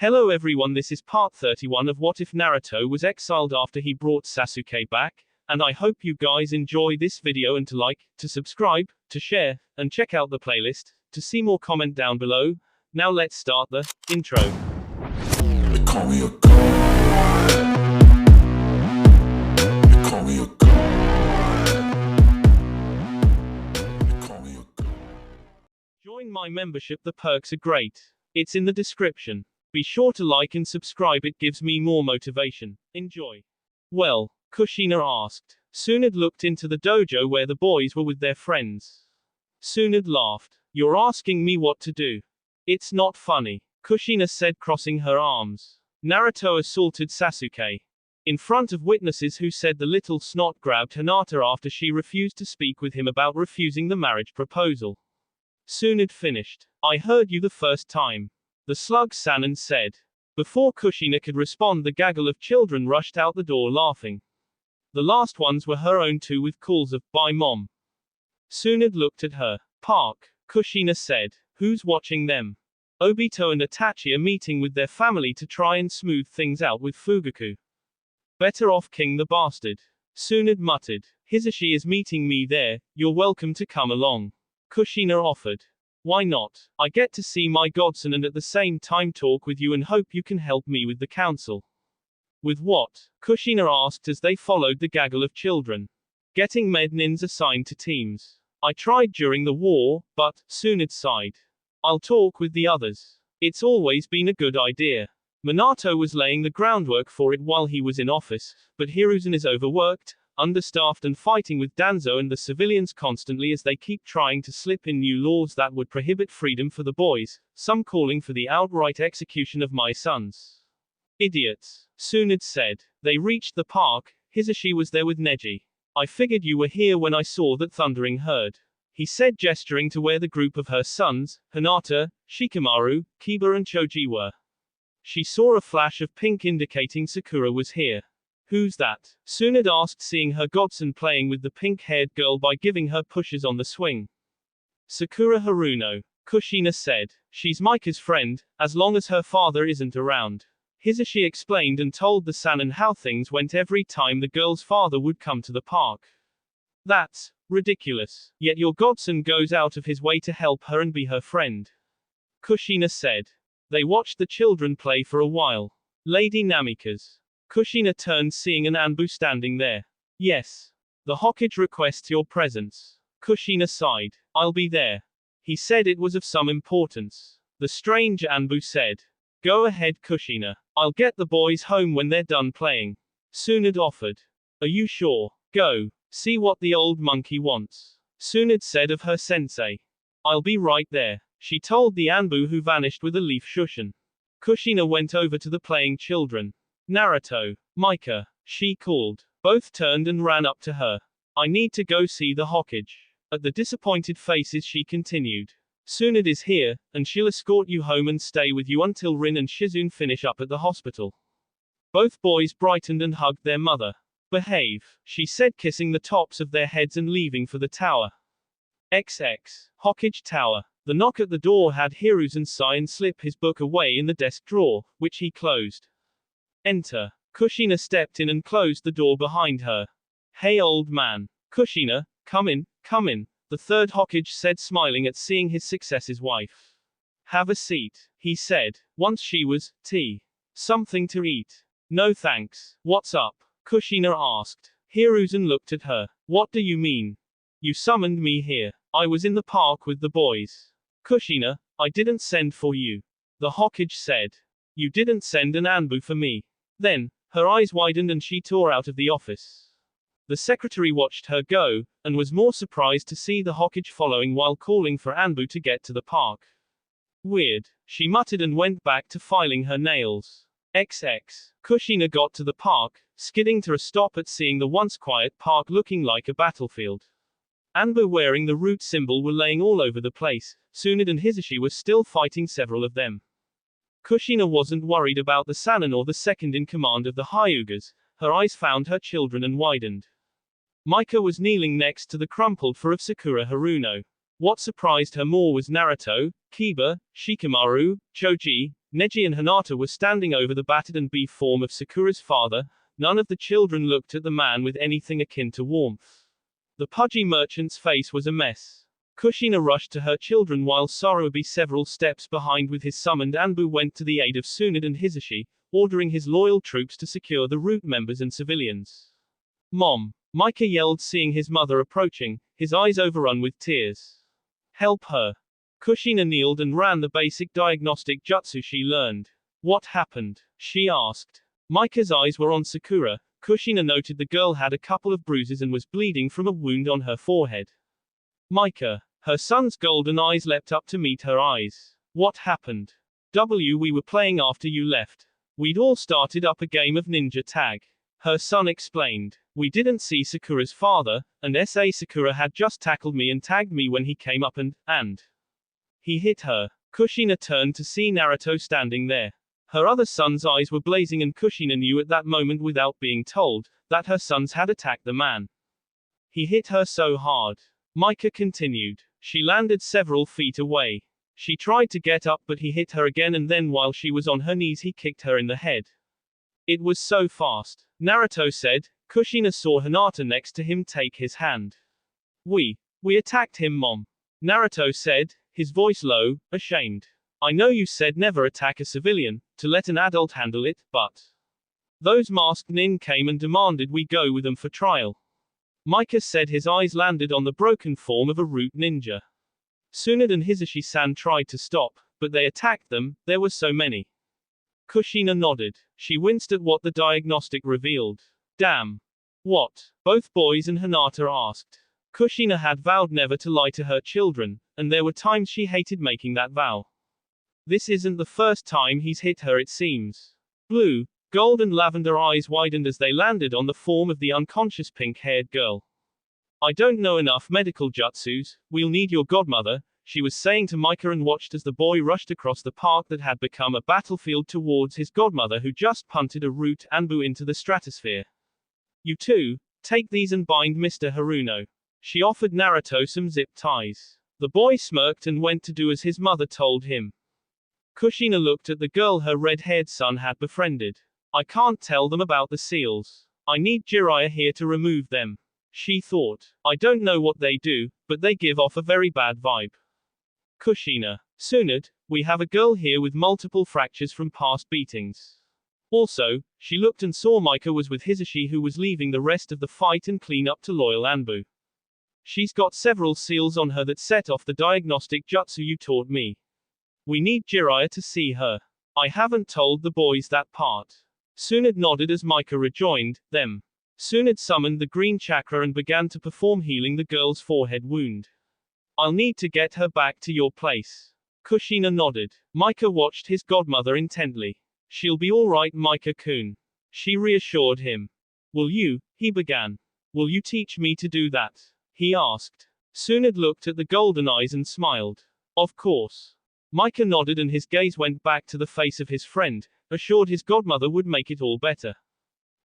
Hello everyone, this is part 31 of What If Naruto was exiled after he brought Sasuke back, and I hope you guys enjoy this video and to like, to subscribe, to share, and check out the playlist, to see more comment down below. Now let's start the intro. They call me a god. They call me a god. They call me a god. Join my membership, the perks are great. It's in the description. Be sure to like and subscribe, it gives me more motivation. Enjoy. Well, Kushina asked. Tsunade looked into the dojo where the boys were with their friends. Tsunade laughed. You're asking me what to do. It's not funny, Kushina said, crossing her arms. Naruto assaulted Sasuke in front of witnesses who said the little snot grabbed Hinata after she refused to speak with him about refusing the marriage proposal. Tsunade finished. I heard you the first time, the slug Sanin said. Before Kushina could respond, the gaggle of children rushed out the door laughing. The last ones were her own two, with calls of, "Bye mom." Tsunade looked at her. Park, Kushina said. Who's watching them? Obito and Itachi are meeting with their family to try and smooth things out with Fugaku. Better off King the bastard, Tsunade muttered. Hisashi is meeting me there, you're welcome to come along, Kushina offered. Why not? I get to see my godson and at the same time talk with you and hope you can help me with the council. With what? Kushina asked as they followed the gaggle of children. Getting mednins assigned to teams. I tried during the war, but, Tsunade sighed. I'll talk with the others. It's always been a good idea. Minato was laying the groundwork for it while he was in office, but Hiruzen is overworked, understaffed and fighting with Danzo and the civilians constantly as they keep trying to slip in new laws that would prohibit freedom for the boys, some calling for the outright execution of my sons. Idiots, Tsunade said. They reached the park. Hisashi was there with Neji. I figured you were here when I saw that thundering herd, he said, gesturing to where the group of her sons, Hinata, Shikamaru, Kiba and Choji were. She saw a flash of pink indicating Sakura was here. Who's that? Tsunade asked, seeing her godson playing with the pink-haired girl by giving her pushes on the swing. Sakura Haruno, Kushina said. She's Mika's friend, as long as her father isn't around. Hisashi explained and told the Sanin how things went every time the girl's father would come to the park. That's ridiculous. Yet your godson goes out of his way to help her and be her friend, Kushina said. They watched the children play for a while. Lady Namika's. Kushina turned, seeing an Anbu standing there. Yes. The Hokage requests your presence. Kushina sighed. I'll be there. He said it was of some importance. The strange Anbu said. Go ahead, Kushina. I'll get the boys home when they're done playing, Tsunade offered. Are you sure? Go. See what the old monkey wants, Tsunade said of her sensei. I'll be right there, she told the Anbu, who vanished with a leaf shushin. Kushina went over to the playing children. Naruto, Mika, she called. Both turned and ran up to her. I need to go see the Hokage. At the disappointed faces she continued. Tsunade is here, and she'll escort you home and stay with you until Rin and Shizune finish up at the hospital. Both boys brightened and hugged their mother. Behave, she said, kissing the tops of their heads and leaving for the tower. XX, Hokage Tower. The knock at the door had Hiruzen sigh and slip his book away in the desk drawer, which he closed. Enter. Kushina stepped in and closed the door behind her. Hey old man. Kushina, come in, the third Hokage said, smiling at seeing his success's wife. Have a seat, he said. Once she was, tea. Something to eat? No thanks. What's up? Kushina asked. Hiruzen looked at her. What do you mean? You summoned me here. I was in the park with the boys. Kushina, I didn't send for you, the Hokage said. You didn't send an Anbu for me. Then, her eyes widened and she tore out of the office. The secretary watched her go, and was more surprised to see the Hokage following while calling for Anbu to get to the park. Weird, she muttered and went back to filing her nails. XX. Kushina got to the park, skidding to a stop at seeing the once quiet park looking like a battlefield. Anbu wearing the root symbol were laying all over the place. Tsunade and Hisashi were still fighting several of them. Kushina wasn't worried about the Sanin or the second in command of the Hyugas. Her eyes found her children and widened. Mika was kneeling next to the crumpled form of Sakura Haruno. What surprised her more was Naruto, Kiba, Shikamaru, Choji, Neji and Hinata were standing over the battered and beef form of Sakura's father. None of the children looked at the man with anything akin to warmth. The pudgy merchant's face was a mess. Kushina rushed to her children while Sorobi, several steps behind with his summoned Anbu, went to the aid of Tsunade and Hisashi, ordering his loyal troops to secure the route members and civilians. Mom! Micah yelled, seeing his mother approaching, his eyes overrun with tears. Help her! Kushina kneeled and ran the basic diagnostic jutsu she learned. What happened? She asked. Micah's eyes were on Sakura. Kushina noted the girl had a couple of bruises and was bleeding from a wound on her forehead. Micah. Her son's golden eyes leapt up to meet her eyes. What happened? We were playing after you left. We'd all started up a game of ninja tag. Her son explained. We didn't see Sakura's father, and Sakura had just tackled me and tagged me when he came up and he hit her. Kushina turned to see Naruto standing there. Her other son's eyes were blazing, and Kushina knew at that moment, without being told, that her sons had attacked the man. He hit her so hard. Micah continued. She landed several feet away. She tried to get up, but he hit her again, and then while she was on her knees he kicked her in the head. It was so fast. Naruto said. Kushina saw Hinata next to him take his hand. We attacked him, Mom. Naruto said, his voice low, ashamed. I know you said never attack a civilian, to let an adult handle it, but those masked nin came and demanded we go with them for trial. Micah said, his eyes landed on the broken form of a root ninja. Tsunade and Hisashi-san tried to stop, but they attacked them, there were so many. Kushina nodded. She winced at what the diagnostic revealed. Damn. What? Both boys and Hinata asked. Kushina had vowed never to lie to her children, and there were times she hated making that vow. This isn't the first time he's hit her, it seems. Blue, gold and lavender eyes widened as they landed on the form of the unconscious pink-haired girl. I don't know enough medical jutsus, we'll need your godmother, she was saying to Micah, and watched as the boy rushed across the park that had become a battlefield towards his godmother, who just punted a root Anbu into the stratosphere. You two, take these and bind Mr. Haruno. She offered Naruto some zip ties. The boy smirked and went to do as his mother told him. Kushina looked at the girl her red-haired son had befriended. I can't tell them about the seals. I need Jiraiya here to remove them. She thought. I don't know what they do, but they give off a very bad vibe. Kushina. Tsunade, we have a girl here with multiple fractures from past beatings. Also, she looked and saw Micah was with Hisashi, who was leaving the rest of the fight and clean up to loyal Anbu. She's got several seals on her that set off the diagnostic jutsu you taught me. We need Jiraiya to see her. I haven't told the boys that part. Tsunade nodded as Micah rejoined them. Tsunade summoned the green chakra and began to perform healing the girl's forehead wound. I'll need to get her back to your place. Kushina nodded. Micah watched his godmother intently. She'll be alright, Micah-kun. She reassured him. Will you? He began. Will you teach me to do that? He asked. Tsunade looked at the golden eyes and smiled. Of course. Micah nodded and his gaze went back to the face of his friend, assured his godmother would make it all better.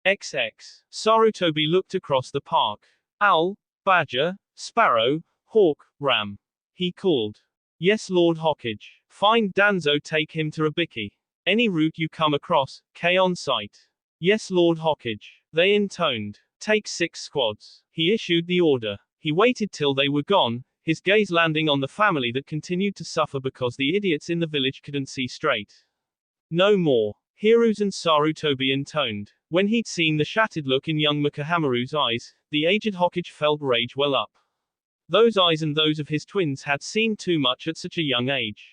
XX. Sarutobi looked across the park. Owl, badger, sparrow, hawk, ram. He called. Yes, Lord Hokage. Find Danzo, take him to Ribiki. Any route you come across, K on sight. Yes, Lord Hokage. They intoned. Take 6 squads. He issued the order. He waited till they were gone, his gaze landing on the family that continued to suffer because the idiots in the village couldn't see straight. No more. Hiru's and Sarutobi intoned. When he'd seen the shattered look in young Mukahamaru's eyes, the aged Hokage felt rage well up. Those eyes and those of his twins had seen too much at such a young age.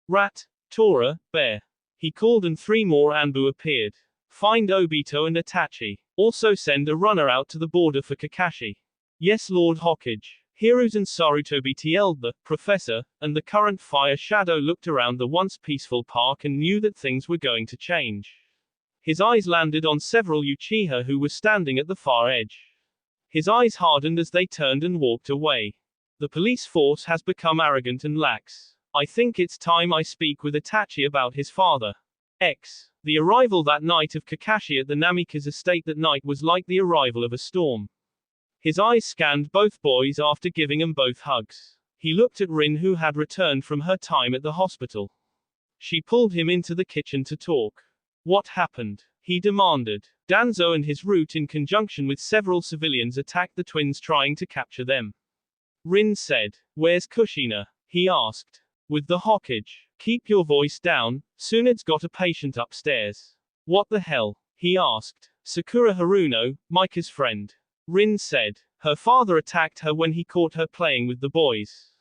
Rat, Tora, bear. He called and 3 more Anbu appeared. Find Obito and Itachi. Also send a runner out to the border for Kakashi. Yes, Lord Hokage. Hiru's and Sarutobi yelled. The professor, and the current fire shadow looked around the once peaceful park and knew that things were going to change. His eyes landed on several Uchiha who were standing at the far edge. His eyes hardened as they turned and walked away. The police force has become arrogant and lax. I think it's time I speak with Itachi about his father. The arrival that night of Kakashi at the Namikaze estate that night was like the arrival of a storm. His eyes scanned both boys after giving them both hugs. He looked at Rin, who had returned from her time at the hospital. She pulled him into the kitchen to talk. What happened? He demanded. Danzo and his route in conjunction with several civilians attacked the twins trying to capture them. Rin said. Where's Kushina? He asked. With the Hokage. Keep your voice down, Tsunde's got a patient upstairs. What the hell? He asked. Sakura Haruno, Micah's friend. Rin said. Her father attacked her when he caught her playing with the boys.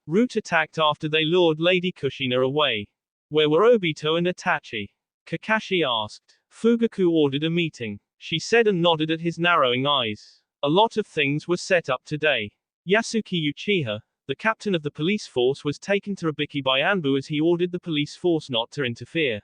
Root attacked after they lured Lady Kushina away. Where were Obito and Itachi? Kakashi asked. Fugaku ordered a meeting. She said and nodded at his narrowing eyes. A lot of things were set up today. Yasuki Uchiha, the captain of the police force, was taken to Ribiki by Anbu as he ordered the police force not to interfere.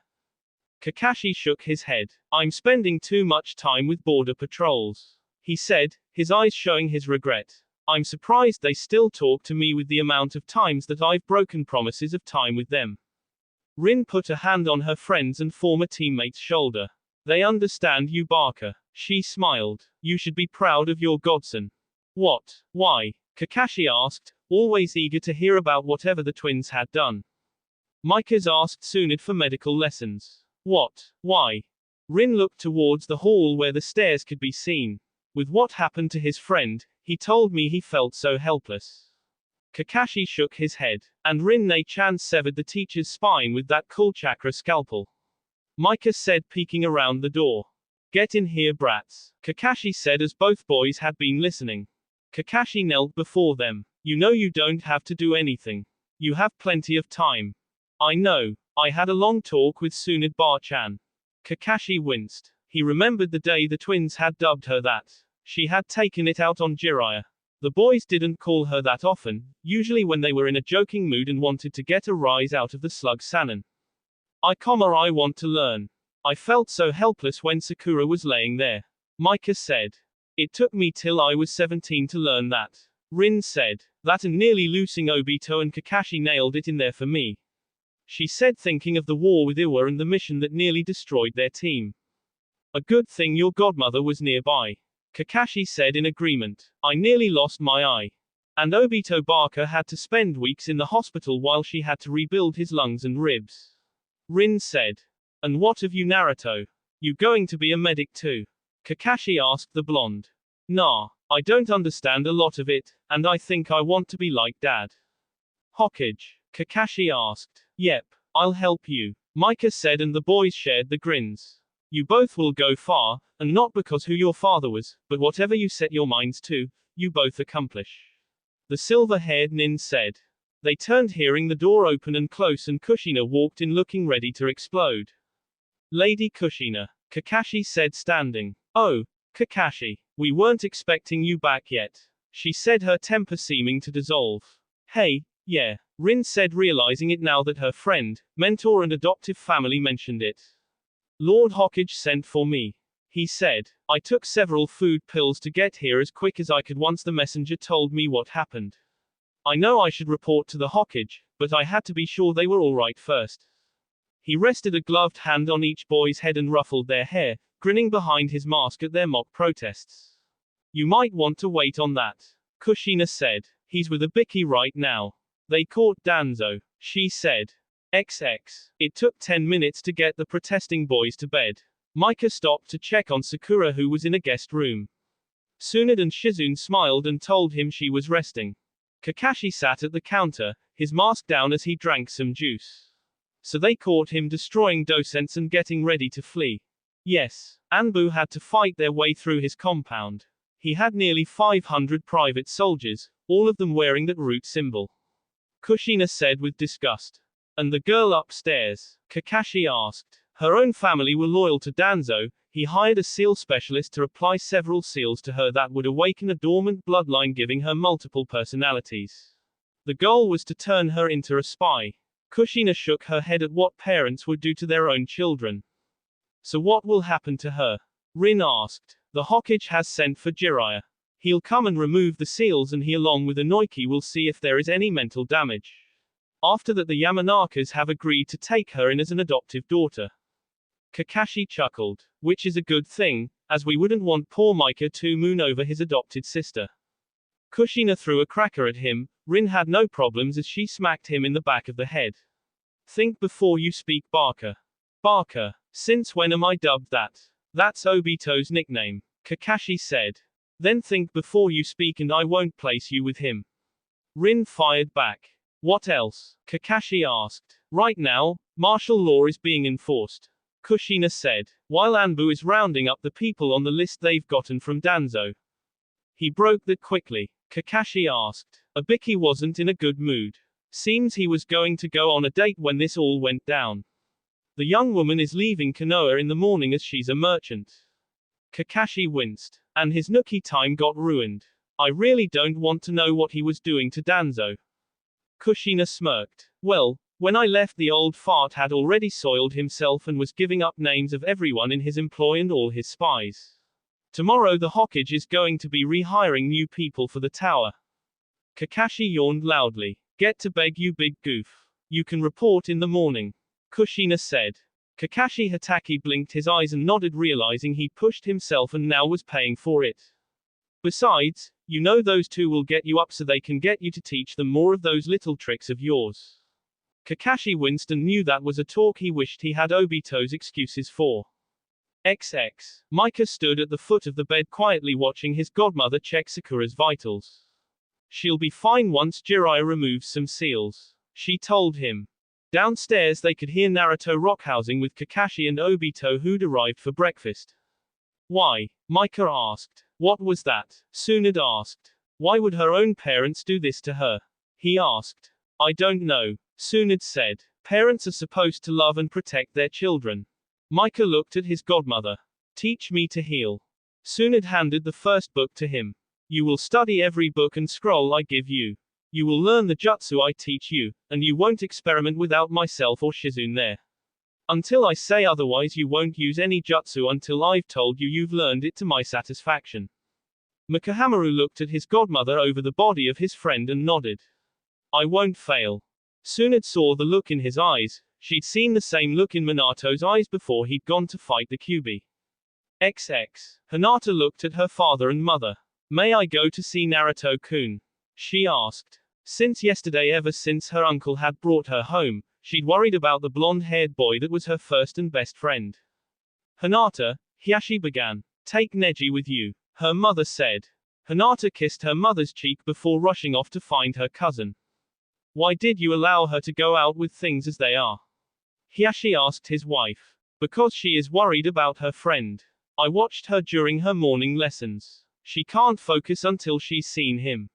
Kakashi shook his head. I'm spending too much time with border patrols. He said, his eyes showing his regret. I'm surprised they still talk to me with the amount of times that I've broken promises of time with them. Rin put a hand on her friend's and former teammate's shoulder. They understand you, Barker. She smiled. You should be proud of your godson. What? Why? Kakashi asked, always eager to hear about whatever the twins had done. Micah's asked Tsunade for medical lessons. What? Why? Rin looked towards the hall where the stairs could be seen. With what happened to his friend, he told me he felt so helpless. Kakashi shook his head, and Rin-ne-chan severed the teacher's spine with that cool chakra scalpel. Micah said, peeking around the door. Get in here, brats, Kakashi said as both boys had been listening. Kakashi knelt before them. You know you don't have to do anything. You have plenty of time. I know. I had a long talk with Tsunade Bar-chan. Kakashi winced. He remembered the day the twins had dubbed her that. She had taken it out on Jiraiya. The boys didn't call her that often, usually when they were in a joking mood and wanted to get a rise out of the slug Sannin. I want to learn. I felt so helpless when Sakura was laying there. Micah said. It took me till I was 17 to learn that. Rin said. That and nearly losing Obito and Kakashi nailed it in there for me. She said, thinking of the war with Iwa and the mission that nearly destroyed their team. A good thing your godmother was nearby. Kakashi said in agreement. I nearly lost my eye. And Obito Barker had to spend weeks in the hospital while she had to rebuild his lungs and ribs. Rin said. And what of you, Naruto? You going to be a medic too? Kakashi asked the blonde. Nah, I don't understand a lot of it, and I think I want to be like Dad. Hokage? Kakashi asked. Yep, I'll help you, Micah said, and the boys shared the grins. You both will go far, and not because who your father was, but whatever you set your minds to, you both accomplish. The silver-haired nin said. They turned hearing the door open and close, and Kushina walked in looking ready to explode. Lady Kushina, Kakashi said, standing. Oh, Kakashi, we weren't expecting you back yet, she said, her temper seeming to dissolve. Hey, yeah, Rin said, realizing it now that her friend, mentor and adoptive family mentioned it. Lord Hokage sent for me. He said. I took several food pills to get here as quick as I could once the messenger told me what happened. I know I should report to the Hokage, but I had to be sure they were alright first. He rested a gloved hand on each boy's head and ruffled their hair, grinning behind his mask at their mock protests. You might want to wait on that, Kushina said. He's with Ibiki right now. They caught Danzo, she said. XX. It took 10 minutes to get the protesting boys to bed. Micah stopped to check on Sakura, who was in a guest room. Tsunade and Shizune smiled and told him she was resting. Kakashi sat at the counter, his mask down as he drank some juice. So they caught him destroying docents and getting ready to flee. Yes, Anbu had to fight their way through his compound. He had nearly 500 private soldiers, all of them wearing that root symbol. Kushina said with disgust. And the girl upstairs? Kakashi asked. Her own family were loyal to Danzo. He hired a seal specialist to apply several seals to her that would awaken a dormant bloodline, giving her multiple personalities. The goal was to turn her into a spy. Kushina shook her head at what parents would do to their own children. So what will happen to her? Rin asked. The Hokage has sent for Jiraiya. He'll come and remove the seals, and he along with Inoki will see if there is any mental damage. After that, the Yamanakas have agreed to take her in as an adoptive daughter. Kakashi chuckled. Which is a good thing, as we wouldn't want poor Micah to moon over his adopted sister. Kushina threw a cracker at him. Rin had no problems as she smacked him in the back of the head. Think before you speak, Barker. Barker. Since when am I dubbed that? That's Obito's nickname, Kakashi said. Then think before you speak and I won't place you with him. Rin fired back. What else? Kakashi asked. Right now, martial law is being enforced, Kushina said, while Anbu is rounding up the people on the list they've gotten from Danzo. He broke that quickly, Kakashi asked. Ibiki wasn't in a good mood. Seems he was going to go on a date when this all went down. The young woman is leaving Konoha in the morning as she's a merchant. Kakashi winced. And his Nuki time got ruined. I really don't want to know what he was doing to Danzo. Kushina smirked. Well, when I left the old fart had already soiled himself and was giving up names of everyone in his employ and all his spies. Tomorrow the Hokage is going to be rehiring new people for the tower. Kakashi yawned loudly. Get to bed, you big goof. You can report in the morning, Kushina said. Kakashi Hatake blinked his eyes and nodded, realizing he pushed himself and now was paying for it. Besides, you know those two will get you up so they can get you to teach them more of those little tricks of yours. Kakashi winced and knew that was a talk he wished he had Obito's excuses for. XX. Micah stood at the foot of the bed quietly watching his godmother check Sakura's vitals. She'll be fine once Jiraiya removes some seals, she told him. Downstairs they could hear Naruto rockhousing with Kakashi and Obito, who'd arrived for breakfast. Why? Micah asked. What was that? Tsunade asked. Why would her own parents do this to her? He asked. I don't know, Tsunade said. Parents are supposed to love and protect their children. Micah looked at his godmother. Teach me to heal. Tsunade handed the first book to him. You will study every book and scroll I give you. You will learn the jutsu I teach you, and you won't experiment without myself or Shizune there. Until I say otherwise, you won't use any jutsu until I've told you you've learned it to my satisfaction. Mikahamaru looked at his godmother over the body of his friend and nodded. I won't fail. Tsunade saw the look in his eyes. She'd seen the same look in Minato's eyes before he'd gone to fight the Kyuubi. XX. Hinata looked at her father and mother. May I go to see Naruto-kun? She asked. Since yesterday, ever since her uncle had brought her home, she'd worried about the blonde-haired boy that was her first and best friend. Hinata, Hiashi began. Take Neji with you, her mother said. Hinata kissed her mother's cheek before rushing off to find her cousin. Why did you allow her to go out with things as they are? Hiashi asked his wife. Because she is worried about her friend. I watched her during her morning lessons. She can't focus until she's seen him.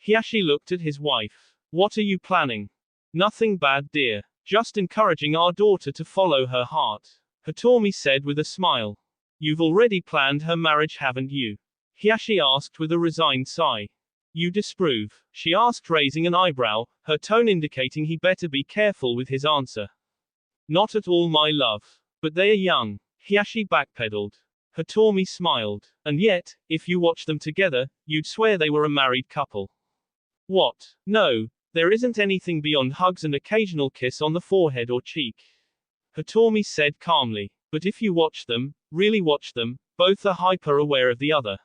Hiashi looked at his wife. What are you planning? Nothing bad, dear. Just encouraging our daughter to follow her heart, Hitomi said with a smile. You've already planned her marriage, haven't you? Hiashi asked with a resigned sigh. You disapprove? She asked, raising an eyebrow, her tone indicating he better be careful with his answer. Not at all, my love. But they are young. Hiashi backpedaled. Hitomi smiled. And yet, if you watch them together, you'd swear they were a married couple. What? No, there isn't anything beyond hugs and occasional kiss on the forehead or cheek, Hitomi said calmly. But if you watch them, really watch them, both are hyper aware of the other.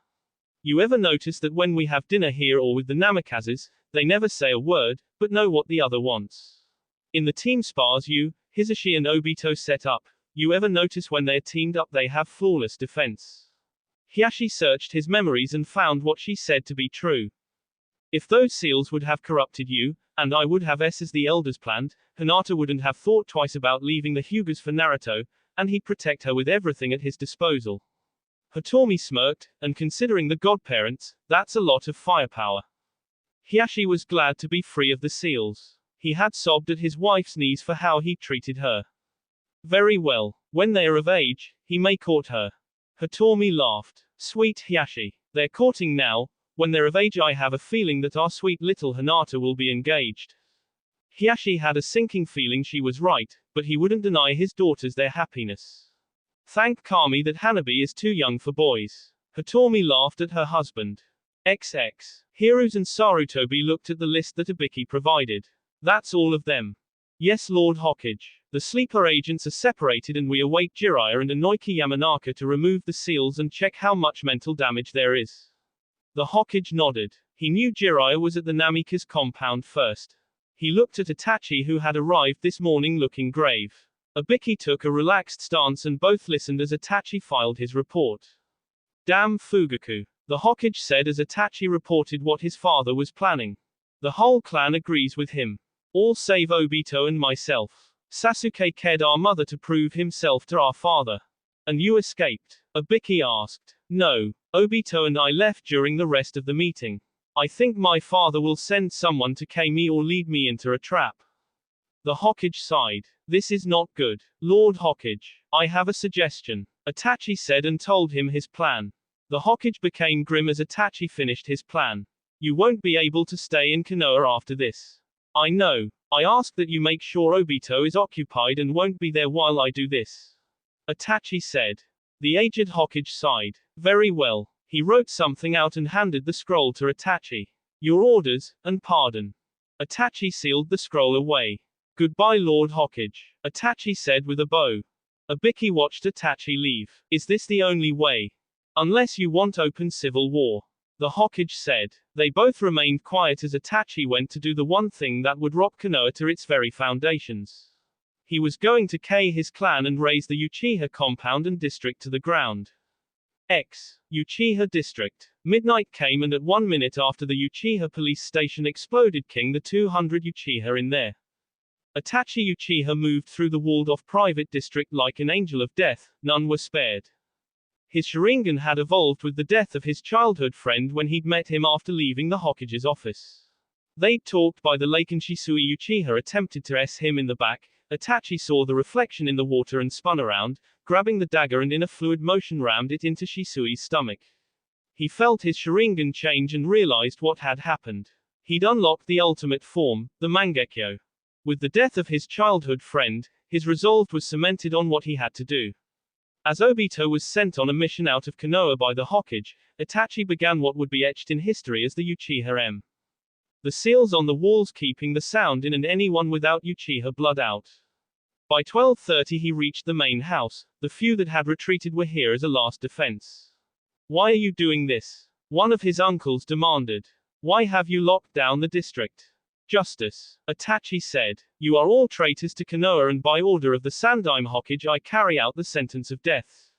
You ever notice that when we have dinner here or with the Namikazes, they never say a word, but know what the other wants? In the team spars you, Hisashi and Obito set up, you ever notice when they're teamed up they have flawless defense? Hiashi searched his memories and found what she said to be true. If those seals would have corrupted you, and I would have as the elders planned, Hinata wouldn't have thought twice about leaving the Hyugas for Naruto, and he'd protect her with everything at his disposal. Hitomi smirked, and considering the godparents, that's a lot of firepower. Hiashi was glad to be free of the seals. He had sobbed at his wife's knees for how he treated her. Very well. When they are of age, he may court her. Hitomi laughed. Sweet Hiashi. They're courting now. When they're of age, I have a feeling that our sweet little Hinata will be engaged. Hiashi had a sinking feeling she was right, but he wouldn't deny his daughters their happiness. Thank Kami that Hanabi is too young for boys. Hitomi laughed at her husband. XX. Hiruz and Sarutobi looked at the list that Ibiki provided. That's all of them. Yes, Lord Hokage. The sleeper agents are separated and we await Jiraiya and Inoki Yamanaka to remove the seals and check how much mental damage there is. The Hokage nodded. He knew Jiraiya was at the Namikaze compound first. He looked at Itachi, who had arrived this morning looking grave. Ibiki took a relaxed stance and both listened as Itachi filed his report. Damn Fugaku, the Hokage said as Itachi reported what his father was planning. The whole clan agrees with him. All save Obito and myself. Sasuke killed our mother to prove himself to our father. And you escaped? Ibiki asked. No. Obito and I left during the rest of the meeting. I think my father will send someone to kill me or lead me into a trap. The Hokage sighed. This is not good. Lord Hokage, I have a suggestion. Itachi said and told him his plan. The Hokage became grim as Itachi finished his plan. You won't be able to stay in Konoha after this. I know. I ask that you make sure Obito is occupied and won't be there while I do this. Itachi said. The aged Hokage sighed. Very well. He wrote something out and handed the scroll to Itachi. Your orders, and pardon. Itachi sealed the scroll away. Goodbye, Lord Hokage. Itachi said with a bow. Ibiki watched Itachi leave. Is this the only way? Unless you want open civil war. The Hokage said. They both remained quiet as Itachi went to do the one thing that would rock Konoha to its very foundations. He was going to kill his clan and raise the Uchiha compound and district to the ground. Uchiha district. Midnight came and at 1 minute after the Uchiha police station exploded, killing the 200 Uchiha in there. Itachi Uchiha moved through the walled-off private district like an angel of death, none were spared. His Sharingan had evolved with the death of his childhood friend when he'd met him after leaving the Hokage's office. They'd talked by the lake and Shisui Uchiha attempted to him in the back. Itachi saw the reflection in the water and spun around, grabbing the dagger and in a fluid motion rammed it into Shisui's stomach. He felt his Sharingan change and realized what had happened. He'd unlocked the ultimate form, the Mangekyo. With the death of his childhood friend, his resolve was cemented on what he had to do. As Obito was sent on a mission out of Konoha by the Hokage, Itachi began what would be etched in history as the Uchiha M. The seals on the walls keeping the sound in and anyone without Uchiha blood out. By 12:30 he reached the main house. The few that had retreated were here as a last defense. Why are you doing this? One of his uncles demanded. Why have you locked down the district? Justice. Itachi said. You are all traitors to Konoha and by order of the Sandaime Hokage I carry out the sentence of death.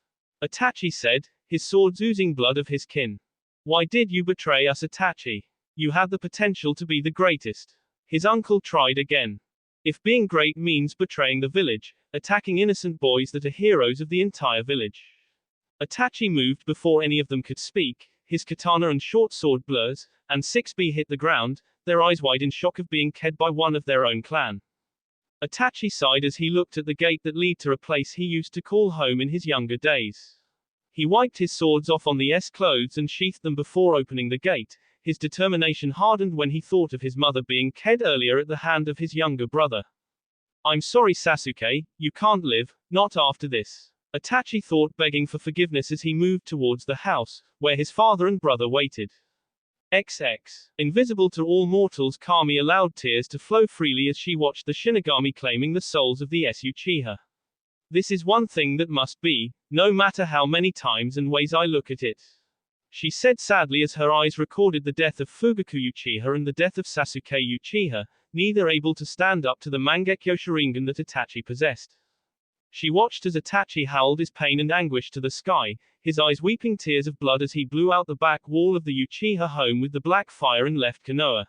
Itachi said, his swords oozing blood of his kin. Why did you betray us, Itachi? You had the potential to be the greatest. His uncle tried again. If being great means betraying the village, attacking innocent boys that are heroes of the entire village. Itachi moved before any of them could speak, his katana and short sword blurs, and 6B hit the ground, their eyes wide in shock of being killed by one of their own clan. Itachi sighed as he looked at the gate that led to a place he used to call home in his younger days. He wiped his swords off on the clothes and sheathed them before opening the gate. His determination hardened when he thought of his mother being killed earlier at the hand of his younger brother. I'm sorry, Sasuke, you can't live, not after this. Itachi thought, begging for forgiveness as he moved towards the house, where his father and brother waited. Invisible to all mortals, Kami allowed tears to flow freely as she watched the Shinigami claiming the souls of the Uchiha. This is one thing that must be, no matter how many times and ways I look at it. She said sadly as her eyes recorded the death of Fugaku Uchiha and the death of Sasuke Uchiha, neither able to stand up to the Mangekyo Sharingan that Itachi possessed. She watched as Itachi howled his pain and anguish to the sky, his eyes weeping tears of blood as he blew out the back wall of the Uchiha home with the black fire and left Konoha.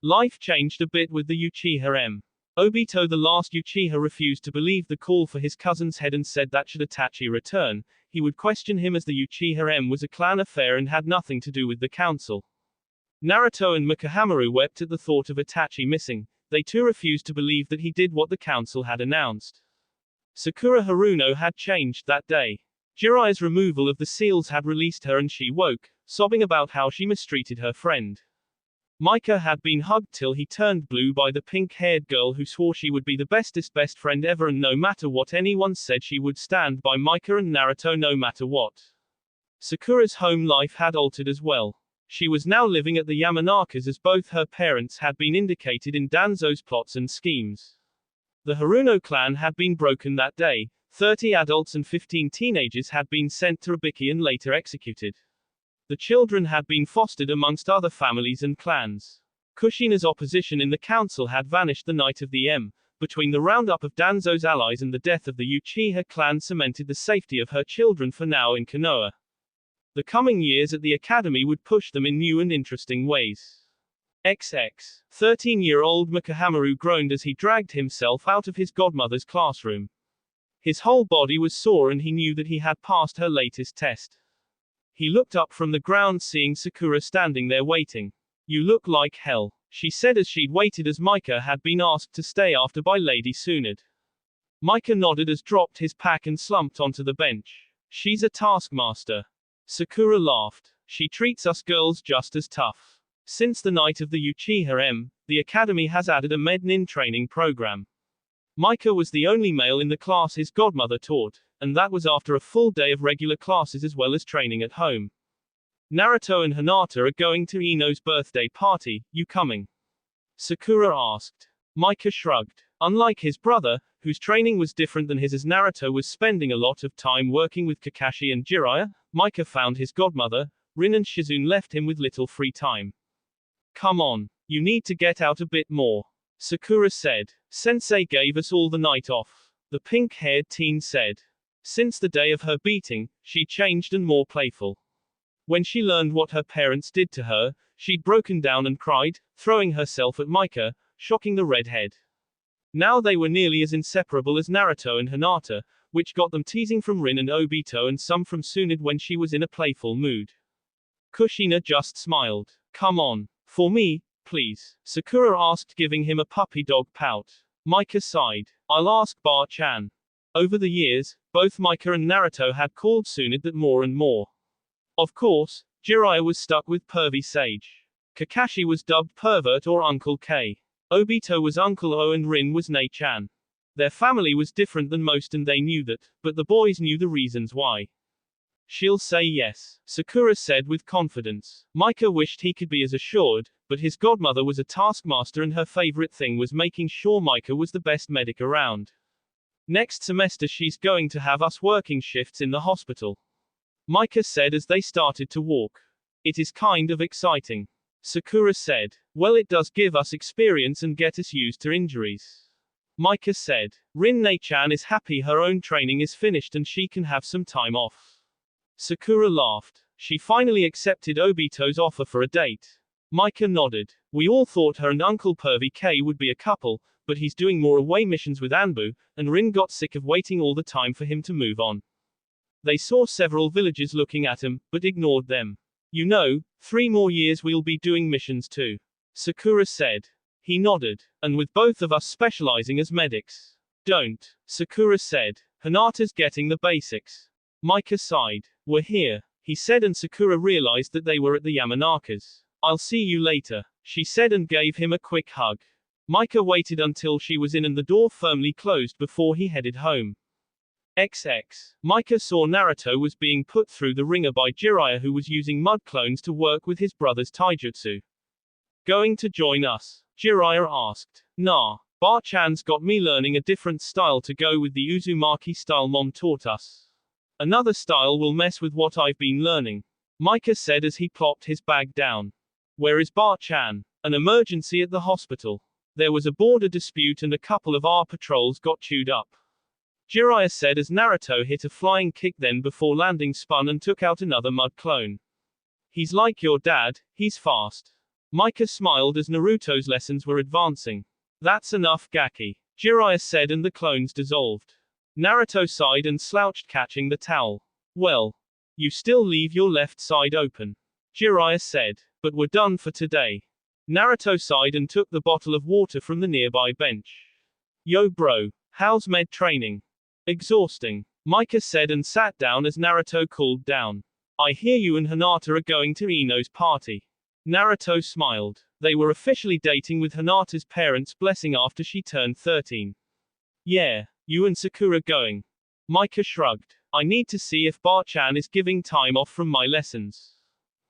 Life changed a bit with the Uchiha M. Obito, the last Uchiha, refused to believe the call for his cousin's head and said that should Itachi return, he would question him as the Uchiha M was a clan affair and had nothing to do with the council. Naruto and Mikahamaru wept at the thought of Itachi missing. They too refused to believe that he did what the council had announced. Sakura Haruno had changed that day. Jiraiya's removal of the seals had released her and she woke, sobbing about how she mistreated her friend. Micah had been hugged till he turned blue by the pink-haired girl who swore she would be the bestest best friend ever and no matter what anyone said she would stand by Micah and Naruto no matter what. Sakura's home life had altered as well. She was now living at the Yamanakas as both her parents had been indicated in Danzo's plots and schemes. The Haruno clan had been broken that day, 30 adults and 15 teenagers had been sent to Ibiki and later executed. The children had been fostered amongst other families and clans. Kushina's opposition in the council had vanished the night of the between the roundup of Danzo's allies and the death of the Uchiha clan cemented the safety of her children for now in Konoha. The coming years at the academy would push them in new and interesting ways. 13-year-old Mikahamaru groaned as he dragged himself out of his godmother's classroom. His whole body was sore and he knew that he had passed her latest test. He looked up from the ground seeing Sakura standing there waiting. "You look like hell," she said as she'd waited as Mika had been asked to stay after by Lady Sunad. Mika nodded as dropped his pack and slumped onto the bench. "She's a taskmaster." Sakura laughed. "She treats us girls just as tough. Since the night of the Uchiha the academy has added a med-nin training program." Mika was the only male in the class his godmother taught, and that was after a full day of regular classes as well as training at home. "Naruto and Hinata are going to Ino's birthday party, you coming?" Sakura asked. Mika shrugged. Unlike his brother, whose training was different than his as Naruto was spending a lot of time working with Kakashi and Jiraiya, Mika found his godmother, Rin and Shizune left him with little free time. "Come on. You need to get out a bit more," Sakura said. "Sensei gave us all the night off," the pink-haired teen said. Since the day of her beating, she changed and more playful. When she learned what her parents did to her, she'd broken down and cried, throwing herself at Mika, shocking the redhead. Now they were nearly as inseparable as Naruto and Hinata, which got them teasing from Rin and Obito and some from Sunad when she was in a playful mood. Kushina just smiled. "Come on. For me, please," Sakura asked, giving him a puppy dog pout. Mika sighed. "I'll ask Bar-chan." Over the years, both Mika and Naruto had called Sunad that more and more. Of course, Jiraiya was stuck with Pervy Sage. Kakashi was dubbed Pervert or Uncle K. Obito was Uncle O and Rin was Nei-chan. Their family was different than most and they knew that, but the boys knew the reasons why. "She'll say yes," Sakura said with confidence. Mika wished he could be as assured, but his godmother was a taskmaster and her favorite thing was making sure Mika was the best medic around. "Next semester she's going to have us working shifts in the hospital," Mika said as they started to walk. "It is kind of exciting," Sakura said. "Well, it does give us experience and get us used to injuries," Mika said. "Rin Nei-chan is happy her own training is finished and she can have some time off." Sakura laughed. She finally accepted Obito's offer for a date. Mika nodded. "We all thought her and Uncle Pervy K would be a couple, but he's doing more away missions with Anbu, and Rin got sick of waiting all the time for him to move on." They saw several villagers looking at him, but ignored them. "You know, 3 more years we'll be doing missions too," Sakura said. He nodded. "And with both of us specializing as medics." "Don't," Sakura said. "Hinata's getting the basics." Mika sighed. "We're here," he said, and Sakura realized that they were at the Yamanakas. "I'll see you later," she said and gave him a quick hug. Mika waited until she was in and the door firmly closed before he headed home. Mika saw Naruto was being put through the ringer by Jiraiya, who was using mud clones to work with his brother's taijutsu. "Going to join us?" Jiraiya asked. "Nah. Bar-chan's got me learning a different style to go with the Uzumaki style Mom taught us. Another style will mess with what I've been learning," Mika said as he plopped his bag down. "Where is Bar-chan?" "An emergency at the hospital. There was a border dispute and a couple of our patrols got chewed up," Jiraiya said as Naruto hit a flying kick, then before landing spun and took out another mud clone. "He's like your dad, he's fast." Mika smiled as Naruto's lessons were advancing. "That's enough, Gaki," Jiraiya said, and the clones dissolved. Naruto sighed and slouched, catching the towel. "Well, you still leave your left side open," Jiraiya said. "But we're done for today." Naruto sighed and took the bottle of water from the nearby bench. "Yo bro, how's med training?" "Exhausting," Mika said and sat down as Naruto cooled down. "I hear you and Hinata are going to Ino's party." Naruto smiled. They were officially dating with Hinata's parents' blessing after she turned 13. "Yeah, you and Sakura going?" Mika shrugged. "I need to see if Bar-chan is giving time off from my lessons."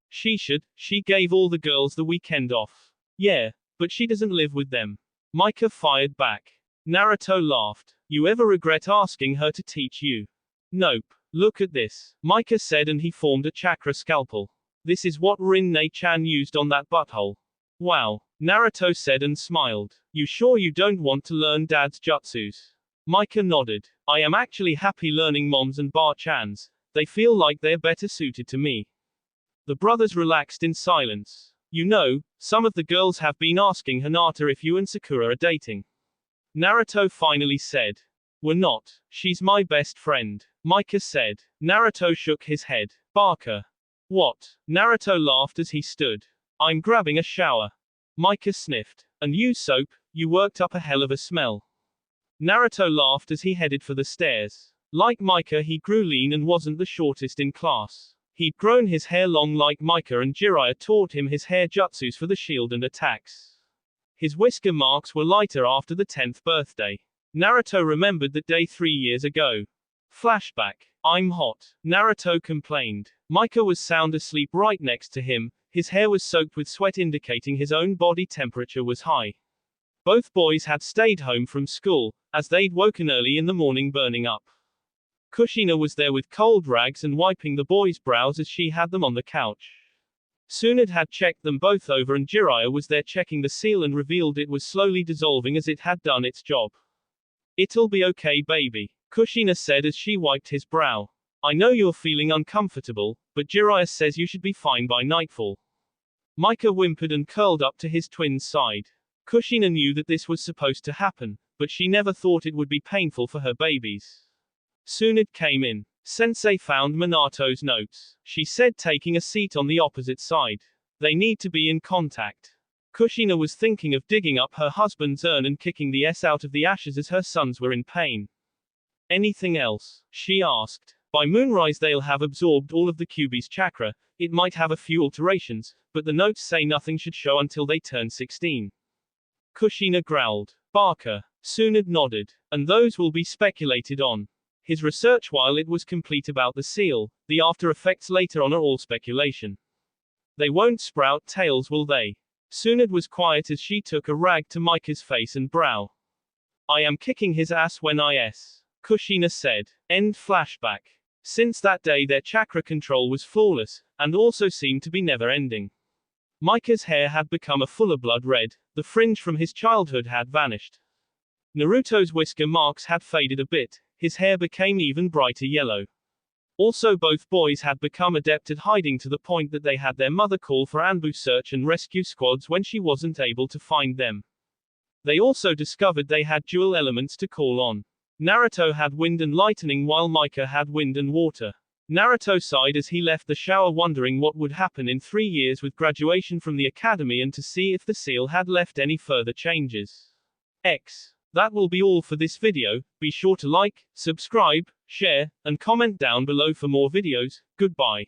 "She should, she gave all the girls the weekend off." "Yeah, but she doesn't live with them," Mika fired back. Naruto laughed. "You ever regret asking her to teach you?" "Nope. Look at this," Mika said, and he formed a chakra scalpel. "This is what Rin Nei-chan used on that butthole." "Wow. Naruto said and smiled. You sure you don't want to learn Dad's jutsus? Micah nodded. I am actually happy learning Mom's and Bar-chan's. They feel like they're better suited to me. The brothers relaxed in silence. You know, some of the girls have been asking Hinata if you and Sakura are dating. Naruto finally said. We're not. She's my best friend. Micah said. Naruto shook his head. Barker. What? Naruto laughed as he stood. I'm grabbing a shower. Micah sniffed. And you soap, you worked up a hell of a smell. Naruto laughed as he headed for the stairs. Like Micah, he grew lean and wasn't the shortest in class. He'd grown his hair long like Micah, and Jiraiya taught him his hair jutsus for the shield and attacks. His whisker marks were lighter after the 10th birthday. Naruto remembered that day 3 years ago. Flashback. I'm hot. Naruto complained. Micah was sound asleep right next to him. His hair was soaked with sweat, indicating his own body temperature was high. Both boys had stayed home from school, as they'd woken early in the morning burning up. Kushina was there with cold rags and wiping the boys' brows as she had them on the couch. Tsunade had checked them both over, and Jiraiya was there checking the seal and revealed it was slowly dissolving as it had done its job. It'll be okay, baby, Kushina said as she wiped his brow. I know you're feeling uncomfortable, but Jiraiya says you should be fine by nightfall. Micah whimpered and curled up to his twin's side. Kushina knew that this was supposed to happen, but she never thought it would be painful for her babies. Tsunade came in. Sensei found Minato's notes, she said, taking a seat on the opposite side. They need to be in contact. Kushina was thinking of digging up her husband's urn and kicking the S out of the ashes as her sons were in pain. Anything else? She asked. By moonrise they'll have absorbed all of the Kyuubi's chakra. It might have a few alterations, but the notes say nothing should show until they turn 16. Kushina growled. Barker. Tsunade nodded. And those will be speculated on. His research while it was complete about the seal, the after effects later on are all speculation. They won't sprout tails, will they? Tsunade was quiet as she took a rag to Micah's face and brow. I am kicking his ass when Kushina said. End flashback. Since that day their chakra control was flawless, and also seemed to be never-ending. Micah's hair had become a fuller blood red, the fringe from his childhood had vanished. Naruto's whisker marks had faded a bit, his hair became even brighter yellow. Also both boys had become adept at hiding to the point that they had their mother call for ambush search and rescue squads when she wasn't able to find them. They also discovered they had dual elements to call on. Naruto had wind and lightning while Micah had wind and water. Naruto sighed as he left the shower, wondering what would happen in 3 years with graduation from the academy and to see if the seal had left any further changes. That will be all for this video. Be sure to like, subscribe, share, and comment down below for more videos. Goodbye.